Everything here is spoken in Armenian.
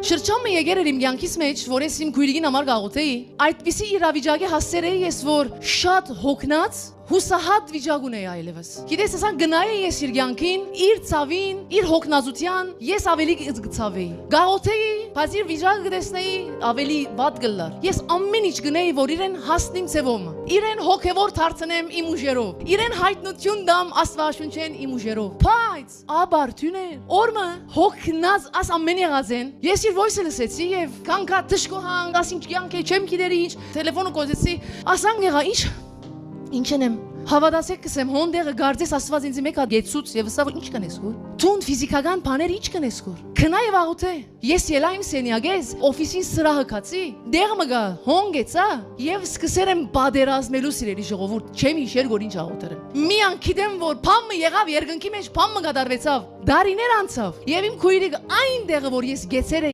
Շրջանը եկել էր իմ կյանքից մեջ, որ ես իմ քույրիկին համար գաղութեի, այդպիսի իրավիճակի հասցեր էի ես, որ շատ հոգնած, հուսահատ վիճակ ունեի այլևս։ Գիտես, ասան գնայի ես իր կյանքին, իր ցավին, իր հոգնածության, ես ավելի գծավեի։ Գաղութեի, բայց իր վիճակը գտեսնեի ավելի վատ գլար։ Ես ամեն ինչ գնեի, որ իրեն հասնիմ ցևոմ, իրեն հոգևոր դարձնեմ իմ ուժերով, իրեն հայտնություն դամ Աստվածաշունչեն իմ ուժերով։ Բայց աբարթուն է, օրը հոգնած աս ամեն եղածեն, ես իր voice-ը լսեցի եւ կանգա դժկոհան, ասինչ կյանք է, չեմ գիտերի ինչ, տելեֆոնը կոզեցի, ասան եղա ինչ եմ հավատացեք կսեմ հոնդեղը գարձես Աստված ինձ մեկ հատ գեցուց եւ ասա որ ինչ կանես գոր տուն ֆիզիկական բաներ ինչ կանես գոր քնա եւ աղոթե ես ելա իմ սենյակես օֆիսին սրահը կացի դեղ մգա հոնգեցա եւ սկսել եմ բادرազմելու սիրելի ժողովուրդ չեմ իշեր որ ինչ աղոթերեմ մի անգիտեմ որ փամը եղավ երկնքի մեջ փամը գդարվեցավ դարիներ անցավ եւ իմ քույրիկը այն դեղը որ ես գեցեր